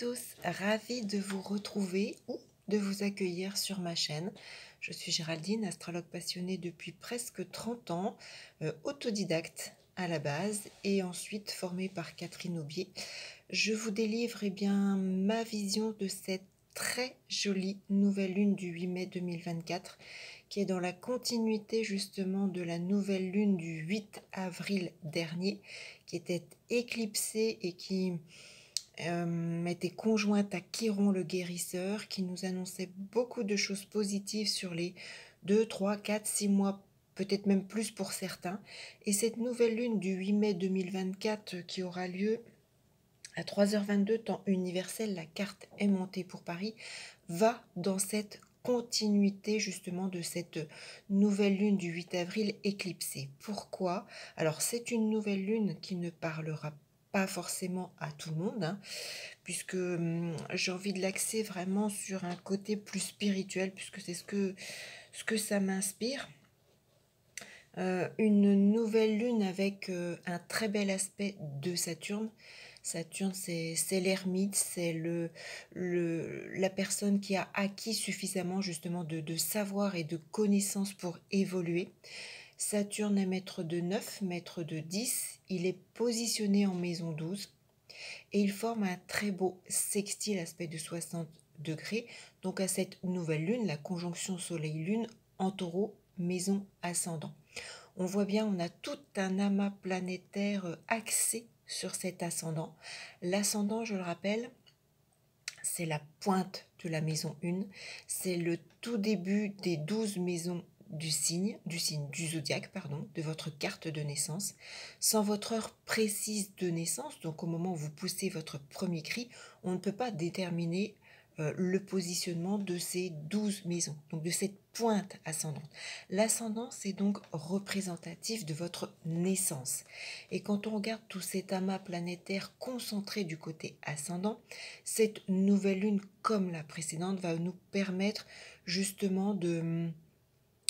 tous, ravie de vous retrouver ou de vous accueillir sur ma chaîne. Je suis Géraldine, astrologue passionnée depuis presque 30 ans, autodidacte à la base et ensuite formée par Catherine Aubier. Je vous délivre ma vision de cette très jolie nouvelle lune du 8 mai 2024 qui est dans la continuité justement de la nouvelle lune du 8 avril dernier qui était éclipsée et qui était conjointe à Chiron le guérisseur, qui nous annonçait beaucoup de choses positives sur les 2, 3, 4, 6 mois, peut-être même plus pour certains. Et cette nouvelle lune du 8 mai 2024 qui aura lieu à 3h22 temps universel, la carte est montée pour Paris, va dans cette continuité justement de cette nouvelle lune du 8 avril éclipsée. Pourquoi? Alors c'est une nouvelle lune qui ne parlera pas forcément à tout le monde, hein, puisque j'ai envie de l'axer vraiment sur un côté plus spirituel, puisque c'est ce que ça m'inspire. Une nouvelle lune avec un très bel aspect de Saturne. Saturne, c'est l'ermite, c'est la personne qui a acquis suffisamment justement de savoir et de connaissances pour évoluer. Saturne est maître de 9, maître de 10. Il est positionné en maison 12 et il forme un très beau sextile aspect de 60 degrés. Donc à cette nouvelle lune, la conjonction soleil-lune en taureau, maison ascendant. On voit bien, on a tout un amas planétaire axé sur cet ascendant. L'ascendant, je le rappelle, c'est la pointe de la maison 1, c'est le tout début des 12 maisons du zodiaque, de votre carte de naissance. Sans votre heure précise de naissance, donc au moment où vous poussez votre premier cri, on ne peut pas déterminer le positionnement de ces 12 maisons, donc de cette pointe ascendante. L'ascendant, c'est donc représentatif de votre naissance. Et quand on regarde tout cet amas planétaire concentré du côté ascendant, cette nouvelle lune, comme la précédente, va nous permettre justement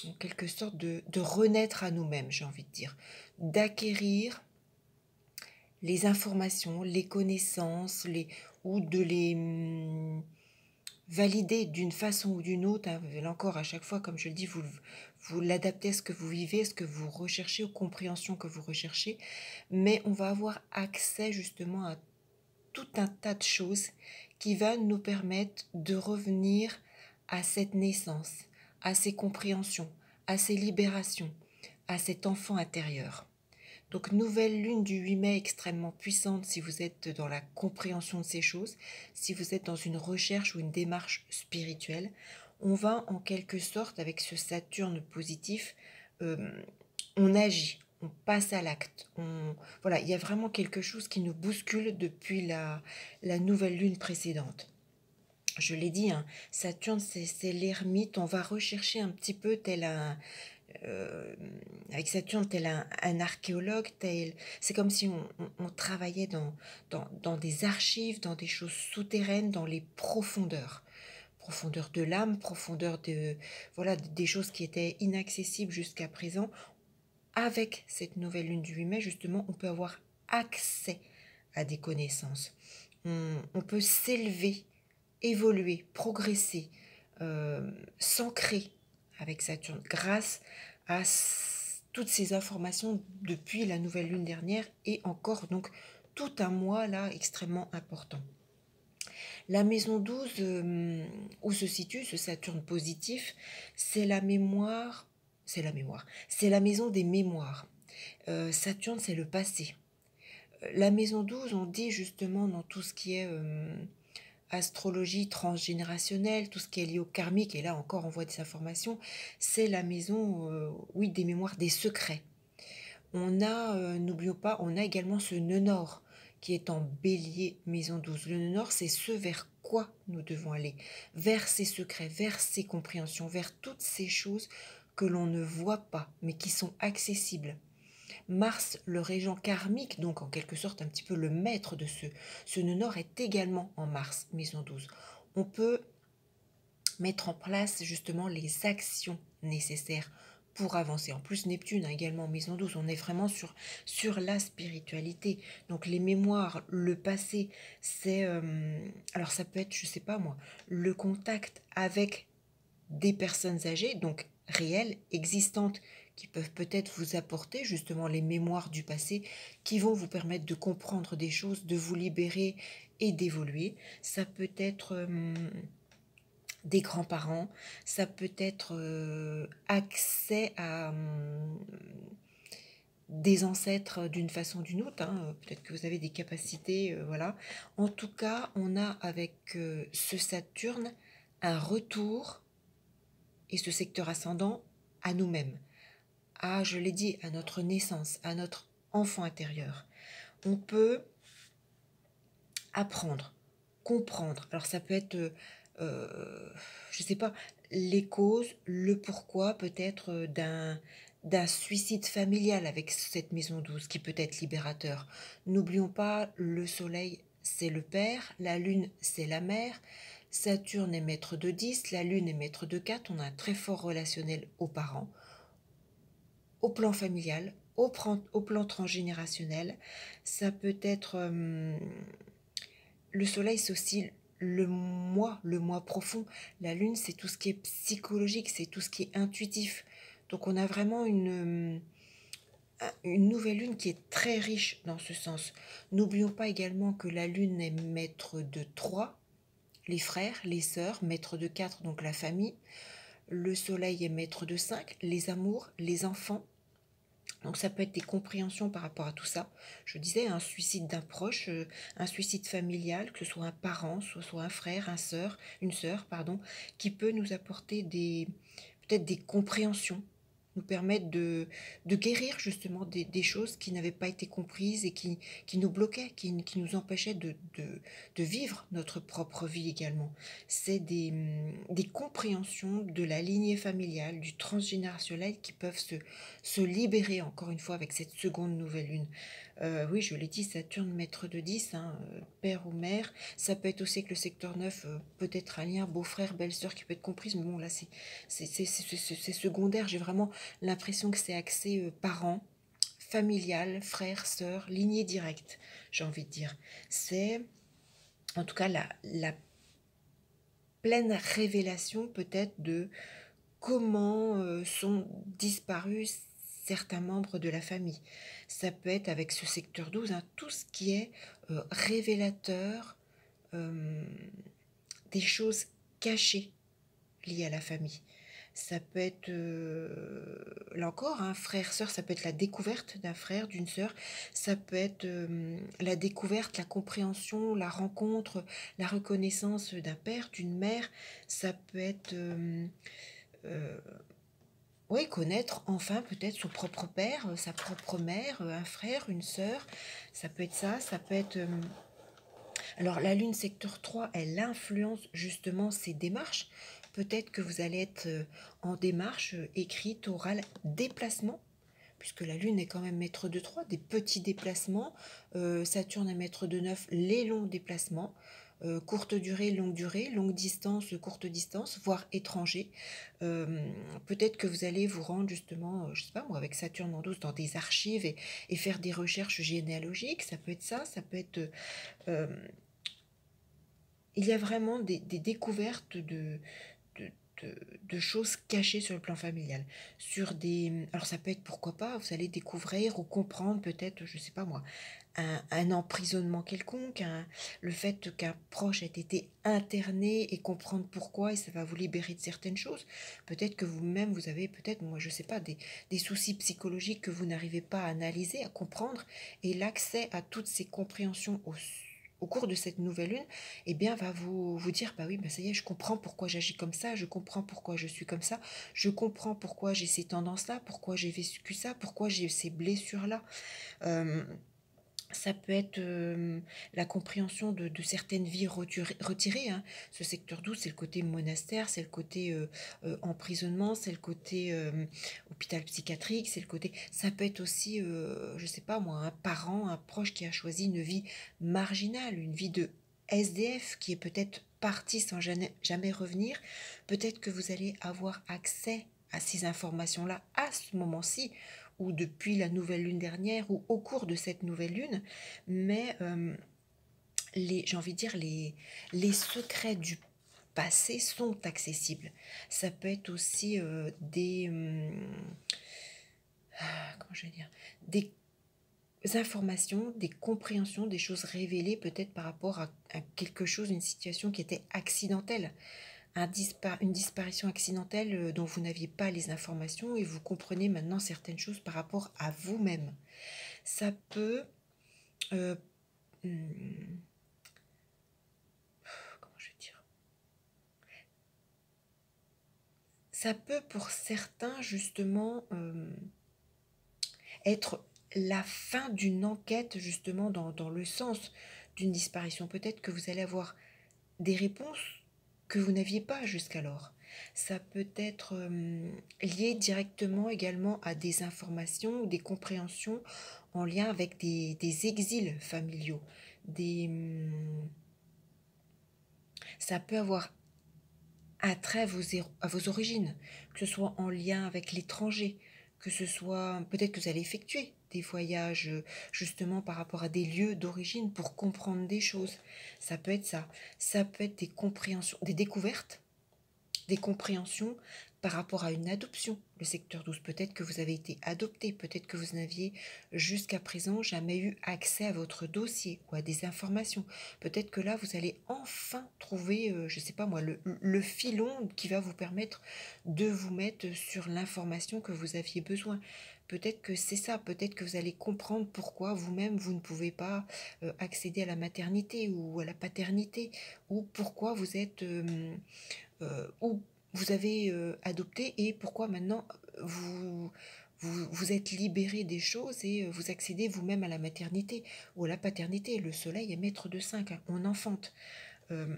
en quelque sorte, de renaître à nous-mêmes, j'ai envie de dire, d'acquérir les informations, les connaissances, ou de les valider d'une façon ou d'une autre. Là encore, à chaque fois, comme je le dis, vous l'adaptez à ce que vous vivez, à ce que vous recherchez, aux compréhensions que vous recherchez, mais on va avoir accès justement à tout un tas de choses qui va nous permettre de revenir à cette naissance, à ces compréhensions, à ces libérations, à cet enfant intérieur. Donc nouvelle lune du 8 mai extrêmement puissante si vous êtes dans la compréhension de ces choses, si vous êtes dans une recherche ou une démarche spirituelle. On va en quelque sorte, avec ce Saturne positif, on agit, on passe à l'acte. Voilà, il y a vraiment quelque chose qui nous bouscule depuis la nouvelle lune précédente. Je l'ai dit, hein, Saturne, c'est l'ermite. On va rechercher un petit peu avec Saturne, tel un archéologue, c'est comme si on travaillait dans des archives, dans des choses souterraines, dans les profondeurs. Profondeur de l'âme, profondeur voilà, des choses qui étaient inaccessibles jusqu'à présent. Avec cette nouvelle lune du 8 mai, justement, on peut avoir accès à des connaissances. On peut s'élever, évoluer, progresser, s'ancrer avec Saturne grâce à toutes ces informations depuis la nouvelle lune dernière et encore donc tout un mois là extrêmement important. La maison 12 où se situe ce Saturne positif, c'est la mémoire, c'est la maison des mémoires. Saturne, c'est le passé. La maison 12, on dit justement dans tout ce qui est astrologie transgénérationnelle, tout ce qui est lié au karmique, et là encore on voit des informations, c'est la maison, oui, des mémoires, des secrets. On a, n'oublions pas, on a également ce nœud nord qui est en bélier, maison 12. Le nœud nord, c'est ce vers quoi nous devons aller, vers ces secrets, vers ces compréhensions, vers toutes ces choses que l'on ne voit pas, mais qui sont accessibles. Mars, le régent karmique, donc en quelque sorte un petit peu le maître de ce nœud nord, est également en Mars, maison 12. On peut mettre en place justement les actions nécessaires pour avancer. En plus, Neptune a également maison 12, on est vraiment sur la spiritualité. Donc les mémoires, le passé, c'est... alors ça peut être, je sais pas moi, le contact avec des personnes âgées, donc réelles, existantes, qui peuvent peut-être vous apporter justement les mémoires du passé, qui vont vous permettre de comprendre des choses, de vous libérer et d'évoluer. Ça peut être des grands-parents, ça peut être accès à des ancêtres d'une façon ou d'une autre, hein. Peut-être que vous avez des capacités, voilà. En tout cas, on a avec ce Saturne un retour et ce secteur ascendant à nous-mêmes, à, je l'ai dit, à notre naissance, à notre enfant intérieur. On peut apprendre, comprendre. Alors ça peut être, je ne sais pas, les causes, le pourquoi peut-être d'un suicide familial avec cette maison 12 qui peut être libérateur. N'oublions pas, le soleil c'est le père, la lune c'est la mère, Saturne est maître de 10, la lune est maître de 4, on a un très fort relationnel aux parents, au plan familial, au plan transgénérationnel. Ça peut être le soleil, c'est aussi le moi profond. La lune, c'est tout ce qui est psychologique, c'est tout ce qui est intuitif. Donc on a vraiment une nouvelle lune qui est très riche dans ce sens. N'oublions pas également que la lune est maître de 3, les frères, les sœurs, maître de 4, donc la famille. Le soleil est maître de 5, les amours, les enfants. Donc ça peut être des compréhensions par rapport à tout ça. Je disais un suicide d'un proche, un suicide familial, que ce soit un parent, soit un frère, une sœur, pardon, qui peut nous apporter peut-être des compréhensions, nous permettre de guérir justement des choses qui n'avaient pas été comprises et qui nous bloquaient, qui nous empêchaient de vivre notre propre vie également. C'est des compréhensions de la lignée familiale, du transgénérationnel qui peuvent se libérer encore une fois avec cette seconde nouvelle lune. Oui, je l'ai dit, Saturne maître de 10, hein, père ou mère. Ça peut être aussi avec le secteur 9, peut-être un lien beau-frère, belle-sœur qui peut être comprise, mais bon là c'est secondaire. J'ai vraiment l'impression que c'est axé parents, familial, frère, sœur, lignée directe, j'ai envie de dire. C'est en tout cas la pleine révélation peut-être de comment sont disparus certains membres de la famille. Ça peut être avec ce secteur 12, hein, tout ce qui est révélateur euh, des choses cachées liées à la famille. Ça peut être, là encore, un frère, sœur, ça peut être la découverte d'un frère, d'une sœur, ça peut être la découverte, la compréhension, la rencontre, la reconnaissance d'un père, d'une mère, ça peut être euh, oui, connaître enfin peut-être son propre père, sa propre mère, un frère, une sœur, ça peut être ça, ça peut être... Alors la lune secteur 3, elle influence justement ces démarches. Peut-être que vous allez être en démarche écrite, orale, déplacement, puisque la lune est quand même maître de 3, des petits déplacements. Saturne est maître de 9, les longs déplacements. Courte durée, longue distance, courte distance, voire étranger. Peut-être que vous allez vous rendre justement, je sais pas moi, avec Saturne en 12 dans des archives et faire des recherches généalogiques, ça peut être ça, ça peut être... euh, il y a vraiment des découvertes de, de choses cachées sur le plan familial. Alors ça peut être, pourquoi pas, vous allez découvrir ou comprendre peut-être, je sais pas moi, un emprisonnement quelconque, le fait qu'un proche ait été interné et comprendre pourquoi, et ça va vous libérer de certaines choses. Peut-être que vous-même, vous avez peut-être, moi je sais pas, des soucis psychologiques que vous n'arrivez pas à analyser, à comprendre, et l'accès à toutes ces compréhensions au cours de cette nouvelle lune, eh bien, va vous dire, bah oui, bah ça y est, je comprends pourquoi j'agis comme ça, je comprends pourquoi je suis comme ça, je comprends pourquoi j'ai ces tendances-là, pourquoi j'ai vécu ça, pourquoi j'ai ces blessures-là. Euh, Ça peut être la compréhension de certaines vies retirées, hein. Ce secteur 12, c'est le côté monastère, c'est le côté emprisonnement, c'est le côté hôpital psychiatrique, c'est le côté... Ça peut être aussi, je sais pas moi, un parent, un proche qui a choisi une vie marginale, une vie de SDF qui est peut-être parti sans jamais revenir. Peut-être que vous allez avoir accès à ces informations-là à ce moment-ci, ou depuis la nouvelle lune dernière, ou au cours de cette nouvelle lune, mais j'ai envie de dire, les secrets du passé sont accessibles. Ça peut être aussi comment je vais dire, des informations, des compréhensions, des choses révélées peut-être par rapport à quelque chose, une situation qui était accidentelle, une disparition accidentelle dont vous n'aviez pas les informations et vous comprenez maintenant certaines choses par rapport à vous-même. Ça peut, euh, hmm, comment je vais dire, ça peut pour certains justement être la fin d'une enquête justement dans le sens d'une disparition. Peut-être que vous allez avoir des réponses que vous n'aviez pas jusqu'alors. Ça peut être lié directement également à des informations ou des compréhensions en lien avec des exils familiaux. Ça peut avoir attrait à vos origines, que ce soit en lien avec l'étranger, que ce soit peut-être que vous allez effectuer des voyages justement par rapport à des lieux d'origine pour comprendre des choses. Ça peut être ça. Ça peut être des compréhensions, des découvertes, des compréhensions par rapport à une adoption. Le secteur 12, peut-être que vous avez été adopté, peut-être que vous n'aviez jusqu'à présent jamais eu accès à votre dossier ou à des informations. Peut-être que là, vous allez enfin trouver, je ne sais pas moi, le filon qui va vous permettre de vous mettre sur l'information que vous aviez besoin. Peut-être que c'est ça, peut-être que vous allez comprendre pourquoi vous-même vous ne pouvez pas accéder à la maternité ou à la paternité, ou pourquoi vous êtes ou vous avez adopté et pourquoi maintenant vous êtes libéré des choses et vous accédez vous-même à la maternité ou à la paternité. Le soleil est maître de 5, hein, on enfante. Euh,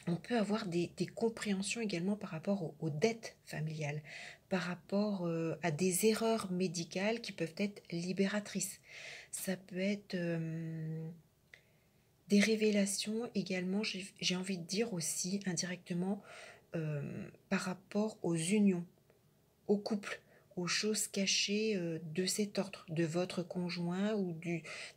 on peut avoir des compréhensions également par rapport aux dettes familiales, par rapport à des erreurs médicales qui peuvent être libératrices. Ça peut être des révélations également, j'ai envie de dire aussi indirectement, par rapport aux unions, aux couples, aux choses cachées de cet ordre, de votre conjoint ou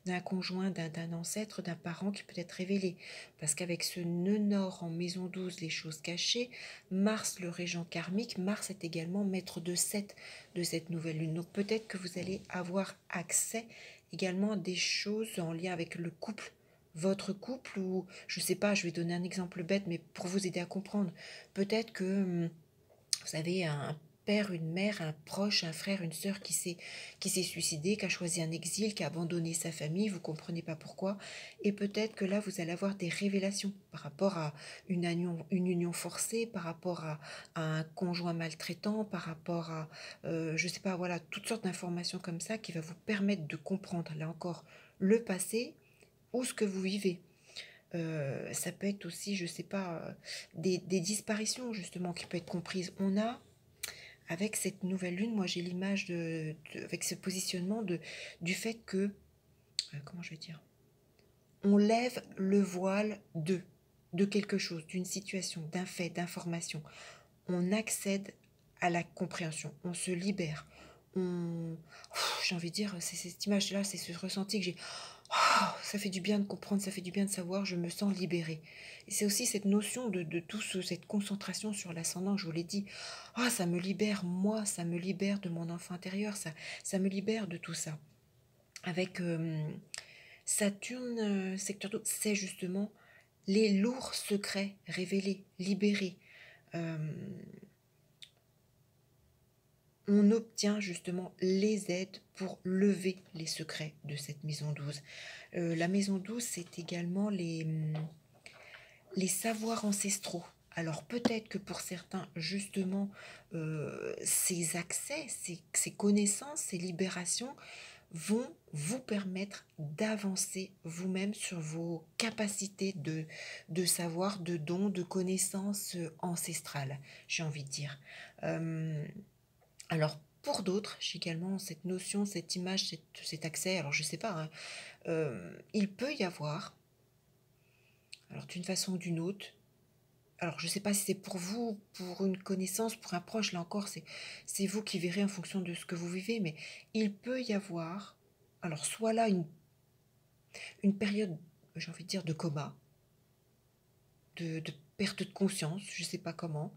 d'un conjoint, d'un ancêtre, d'un parent qui peut être révélé. Parce qu'avec ce nœud nord en maison 12, les choses cachées, Mars, le régent karmique, Mars est également maître de 7 de cette nouvelle lune. Donc peut-être que vous allez avoir accès également à des choses en lien avec le couple, votre couple, ou je sais pas, je vais donner un exemple bête, mais pour vous aider à comprendre, peut-être que vous avez un père, une mère, un proche, un frère, une sœur qui s'est suicidé, qui a choisi un exil, qui a abandonné sa famille, vous comprenez pas pourquoi, et peut-être que là vous allez avoir des révélations par rapport à une union forcée, par rapport à un conjoint maltraitant, par rapport à, je sais pas, voilà, toutes sortes d'informations comme ça qui va vous permettre de comprendre, là encore, le passé ou ce que vous vivez. Ça peut être aussi, je sais pas, des disparitions justement qui peuvent être comprises. On a, avec cette nouvelle lune, moi j'ai l'image avec ce positionnement du fait que, comment je vais dire, on lève le voile de quelque chose, d'une situation, d'un fait, d'information. On accède à la compréhension, on se libère. On... J'ai envie de dire, c'est cette image-là, c'est ce ressenti que j'ai. Ça fait du bien de comprendre, ça fait du bien de savoir, je me sens libérée. Et c'est aussi cette notion de tout cette concentration sur l'ascendant, je vous l'ai dit. Ça me libère, moi, ça me libère de mon enfant intérieur, ça me libère de tout ça. Avec Saturne, secteur 12, c'est justement les lourds secrets révélés, libérés. Euh, on obtient justement les aides pour lever les secrets de cette maison 12. La maison 12, c'est également les savoirs ancestraux. Alors peut-être que pour certains, justement, ces accès, ces connaissances, ces libérations vont vous permettre d'avancer vous-même sur vos capacités de savoir, de dons, de connaissances ancestrales, j'ai envie de dire. Euh, alors, pour d'autres, j'ai également cette notion, cette image, cet accès. Alors, je ne sais pas, hein, il peut y avoir, alors d'une façon ou d'une autre, alors je ne sais pas si c'est pour vous, pour une connaissance, pour un proche, là encore, c'est vous qui verrez en fonction de ce que vous vivez, mais il peut y avoir, alors soit là une période, j'ai envie de dire, de coma, de perte de conscience, je ne sais pas comment,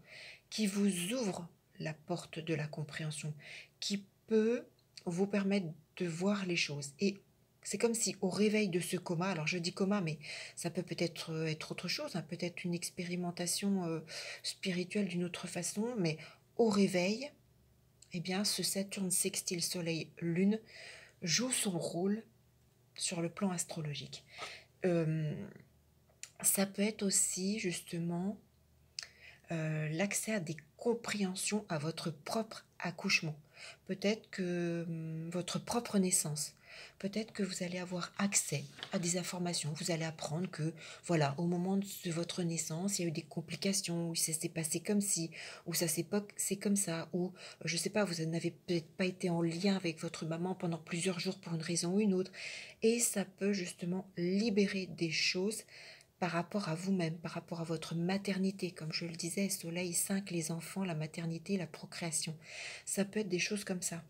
qui vous ouvre la porte de la compréhension, qui peut vous permettre de voir les choses. Et c'est comme si au réveil de ce coma, alors je dis coma, mais ça peut peut-être être autre chose, hein, peut-être une expérimentation spirituelle d'une autre façon, mais au réveil, eh bien, ce Saturne sextile Soleil-Lune joue son rôle sur le plan astrologique. Euh, Ça peut être aussi justement l'accès à des compréhensions à votre propre accouchement, peut-être que votre propre naissance, peut-être que vous allez avoir accès à des informations, vous allez apprendre que voilà, au moment de votre naissance, il y a eu des complications, ou ça s'est passé comme ci, ou ça s'est pas, c'est comme ça, ou je sais pas, vous n'avez peut-être pas été en lien avec votre maman pendant plusieurs jours pour une raison ou une autre, et ça peut justement libérer des choses par rapport à vous-même, par rapport à votre maternité. Comme je le disais, Soleil 5, les enfants, la maternité, la procréation. Ça peut être des choses comme ça.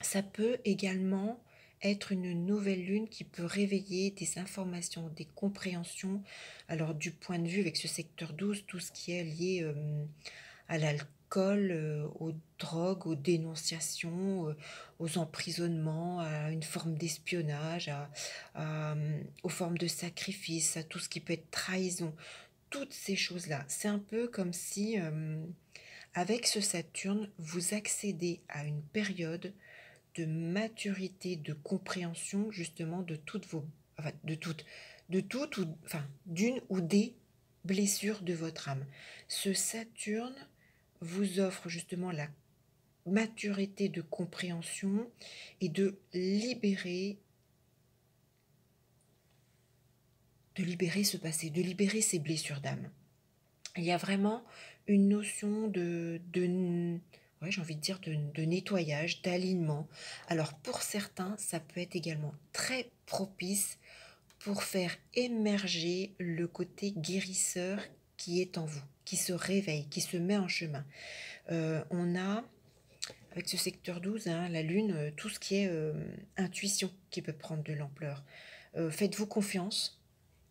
Ça peut également être une nouvelle lune qui peut réveiller des informations, des compréhensions. Alors du point de vue avec ce secteur 12, tout ce qui est lié à l'alcool, aux drogues, aux dénonciations, aux emprisonnements, à une forme d'espionnage, aux formes de sacrifice, à tout ce qui peut être trahison, toutes ces choses-là. C'est un peu comme si, avec ce Saturne, vous accédez à une période de maturité, de compréhension justement de toutes vos, enfin de toutes ou enfin d'une ou des blessures de votre âme. Ce Saturne vous offre justement la maturité de compréhension et de libérer ce passé, de libérer ces blessures d'âme. Il y a vraiment une notion ouais, j'ai envie de dire de nettoyage, d'alignement. Alors pour certains, ça peut être également très propice pour faire émerger le côté guérisseur qui est en vous, qui se réveille, qui se met en chemin. On a, avec ce secteur 12, hein, la Lune, tout ce qui est intuition qui peut prendre de l'ampleur. Faites-vous confiance.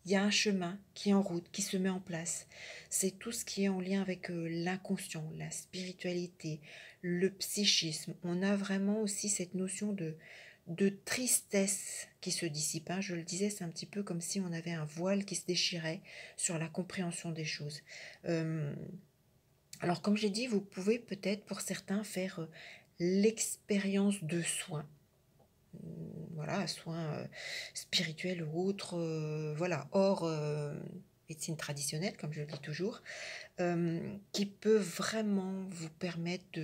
Il y a un chemin qui est en route, qui se met en place. C'est tout ce qui est en lien avec l'inconscient, la spiritualité, le psychisme. On a vraiment aussi cette notion de tristesse qui se dissipe, hein. Je le disais, c'est un petit peu comme si on avait un voile qui se déchirait sur la compréhension des choses. Euh, alors comme j'ai dit, vous pouvez peut-être pour certains faire l'expérience de soins, voilà, soins spirituels ou autres, voilà, hors médecine traditionnelle, comme je le dis toujours, qui peut vraiment vous permettre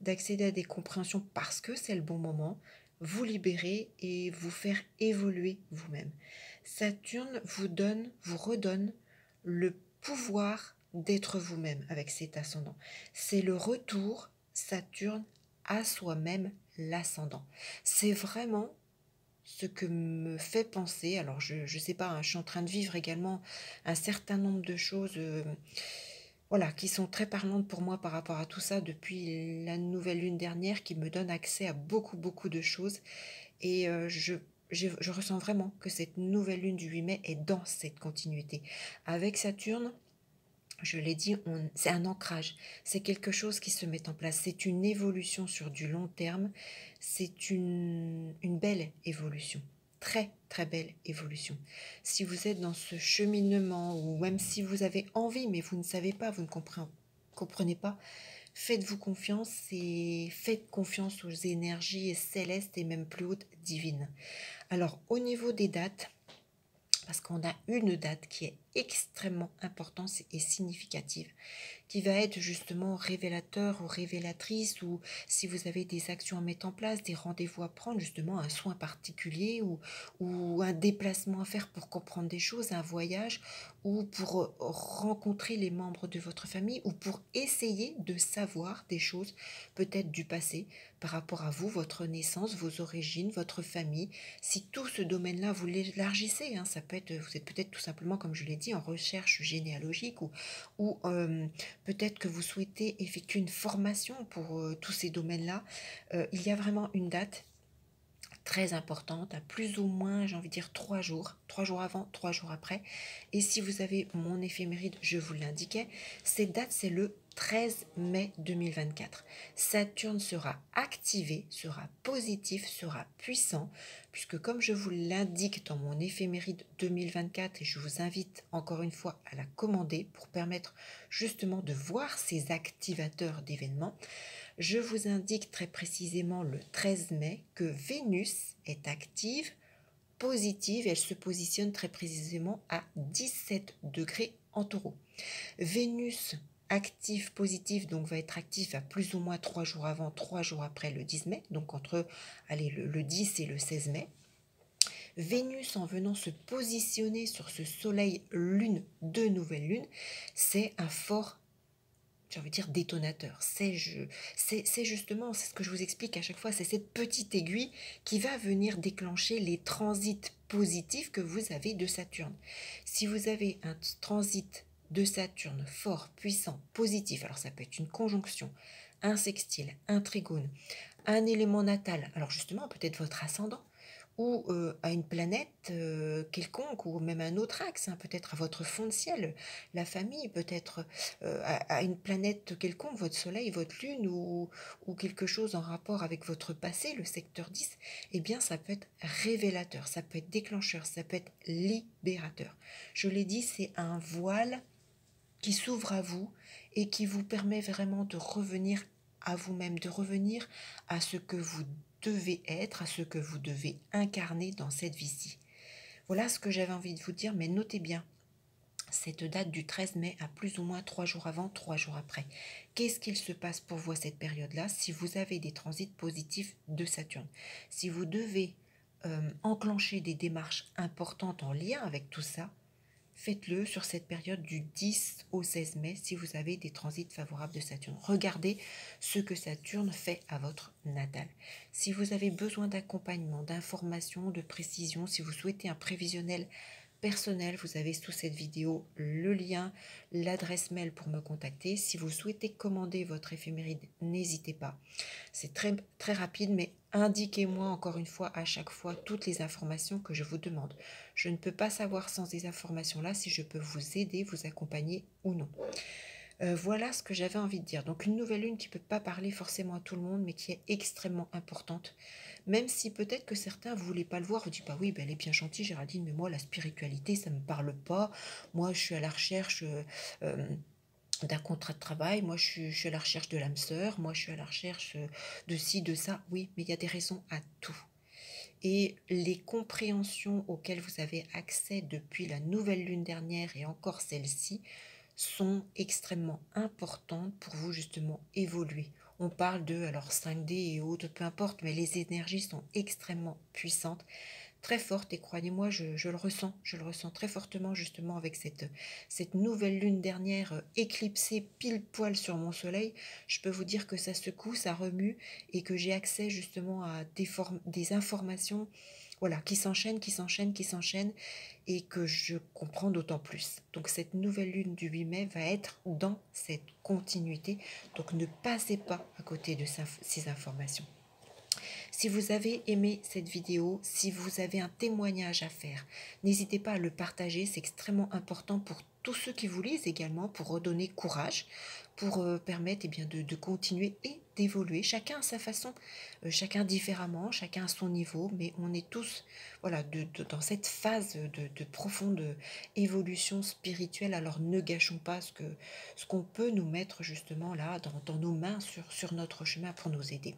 d'accéder à des compréhensions parce que c'est le bon moment, vous libérer et vous faire évoluer vous-même. Saturne vous redonne le pouvoir d'être vous-même avec cet ascendant. C'est le retour, Saturne, à soi-même l'ascendant. C'est vraiment ce que me fait penser, alors je ne sais pas, hein, je suis en train de vivre également un certain nombre de choses voilà, qui sont très parlantes pour moi par rapport à tout ça depuis la nouvelle lune dernière qui me donne accès à beaucoup, beaucoup de choses. Et je ressens vraiment que cette nouvelle lune du 8 mai est dans cette continuité. Avec Saturne, je l'ai dit, c'est un ancrage, c'est quelque chose qui se met en place, c'est une évolution sur du long terme, c'est une belle évolution, très très belle évolution. Si vous êtes dans ce cheminement, ou même si vous avez envie, mais vous ne savez pas, vous ne comprenez pas, faites-vous confiance et faites confiance aux énergies célestes et même plus hautes divines. Alors au niveau des dates, parce qu'on a une date qui est extrêmement importante et significative, qui va être justement révélateur ou révélatrice, ou si vous avez des actions à mettre en place, des rendez-vous à prendre, justement un soin particulier ou un déplacement à faire pour comprendre des choses, un voyage, ou pour rencontrer les membres de votre famille, ou pour essayer de savoir des choses peut-être du passé par rapport à vous, votre naissance, vos origines, votre famille. Si tout ce domaine-là, vous l'élargissez, hein, ça peut être, vous êtes peut-être tout simplement, comme je l'ai dit, partie en recherche généalogique ou peut-être que vous souhaitez effectuer une formation pour tous ces domaines-là, il y a vraiment une date très importante, à plus ou moins, j'ai envie de dire 3 jours avant, 3 jours après. Et si vous avez mon éphéméride, je vous l'indiquais, cette date, c'est le 13 mai 2024. Saturne sera activé, sera positif, sera puissant, puisque comme je vous l'indique dans mon éphéméride 2024, et je vous invite encore une fois à la commander pour permettre justement de voir ces activateurs d'événements, je vous indique très précisément le 13 mai que Vénus est active, positive, et elle se positionne très précisément à 17 degrés en taureau. Vénus active, positive, donc va être active à plus ou moins 3 jours avant, 3 jours après le 10 mai, donc entre allez, le 10 et le 16 mai. Vénus, en venant se positionner sur ce soleil lune de nouvelle lune, c'est un fort, j'ai envie de dire, détonateur. C'est justement, c'est ce que je vous explique à chaque fois, c'est cette petite aiguille qui va venir déclencher les transits positifs que vous avez de Saturne. Si vous avez un transit de Saturne fort, puissant, positif, alors ça peut être une conjonction, un sextile, un trigone, un élément natal, alors justement peut-être votre ascendant, ou à une planète quelconque, ou même un autre axe, hein, peut-être à votre fond de ciel, la famille, peut-être à une planète quelconque, votre soleil, votre lune, ou quelque chose en rapport avec votre passé, le secteur 10, eh bien ça peut être révélateur, ça peut être déclencheur, ça peut être libérateur. Je l'ai dit, c'est un voile qui s'ouvre à vous et qui vous permet vraiment de revenir à vous-même, de revenir à ce que vous devez être, à ce que vous devez incarner dans cette vie-ci. Voilà ce que j'avais envie de vous dire, mais notez bien cette date du 13 mai à plus ou moins 3 jours avant, 3 jours après. Qu'est-ce qu'il se passe pour vous à cette période-là si vous avez des transits positifs de Saturne? Si vous devez enclencher des démarches importantes en lien avec tout ça, faites-le sur cette période du 10 au 16 mai si vous avez des transits favorables de Saturne. Regardez ce que Saturne fait à votre natal. Si vous avez besoin d'accompagnement, d'informations, de précision, si vous souhaitez un prévisionnel personnel, vous avez sous cette vidéo le lien, l'adresse mail pour me contacter. Si vous souhaitez commander votre éphéméride, n'hésitez pas. C'est très, très rapide, mais indiquez-moi encore une fois à chaque fois toutes les informations que je vous demande. Je ne peux pas savoir sans ces informations-là si je peux vous aider, vous accompagner ou non. Voilà ce que j'avais envie de dire. Donc une nouvelle lune qui ne peut pas parler forcément à tout le monde, mais qui est extrêmement importante. Même si peut-être que certains ne voulaient pas le voir, vous dites, bah oui, ben, elle est bien gentille Géraldine, mais moi la spiritualité, ça ne me parle pas. Moi je suis à la recherche d'un contrat de travail, moi je suis à la recherche de l'âme sœur, moi je suis à la recherche de ci, de ça. Oui, mais il y a des raisons à tout. Et les compréhensions auxquelles vous avez accès depuis la nouvelle lune dernière et encore celle-ci sont extrêmement importantes pour vous justement évoluer. On parle de alors 5D et autres, peu importe, mais les énergies sont extrêmement puissantes, très fortes, et croyez-moi, je le ressens très fortement justement avec cette nouvelle lune dernière éclipsée pile poil sur mon soleil. Je peux vous dire que ça secoue, ça remue, et que j'ai accès justement à des informations, voilà, qui s'enchaînent, qui s'enchaînent, qui s'enchaînent, et que je comprends d'autant plus. Donc cette nouvelle lune du 8 mai va être dans cette continuité, donc ne passez pas à côté de ces informations. Si vous avez aimé cette vidéo, si vous avez un témoignage à faire, n'hésitez pas à le partager, c'est extrêmement important pour tous ceux qui vous lisent également, pour redonner courage, pour permettre bien, de continuer et d'évoluer, chacun à sa façon, chacun différemment, chacun à son niveau, mais on est tous voilà, dans cette phase de profonde évolution spirituelle, alors ne gâchons pas ce qu'on peut nous mettre justement là dans nos mains sur notre chemin pour nous aider.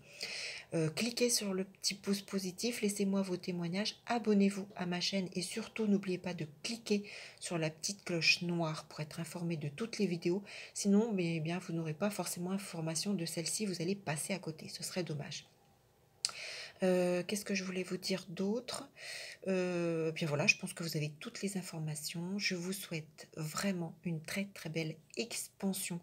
Cliquez sur le petit pouce positif, laissez-moi vos témoignages, abonnez-vous à ma chaîne et surtout n'oubliez pas de cliquer sur la petite cloche noire pour être informé de toutes les vidéos. Sinon, mais bien, vous n'aurez pas forcément information de celle-ci, vous allez passer à côté, ce serait dommage. Qu'est-ce que je voulais vous dire d'autre? Bien voilà, je pense que vous avez toutes les informations. Je vous souhaite vraiment une très très belle expansion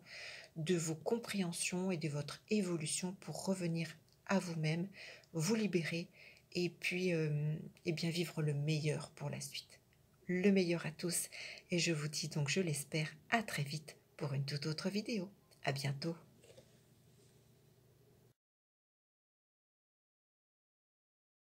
de vos compréhensions et de votre évolution pour revenir à vous-même, vous libérer et puis et bien vivre le meilleur pour la suite. le meilleur à tous et je vous dis donc, je l'espère, à très vite pour une toute autre vidéo. À bientôt.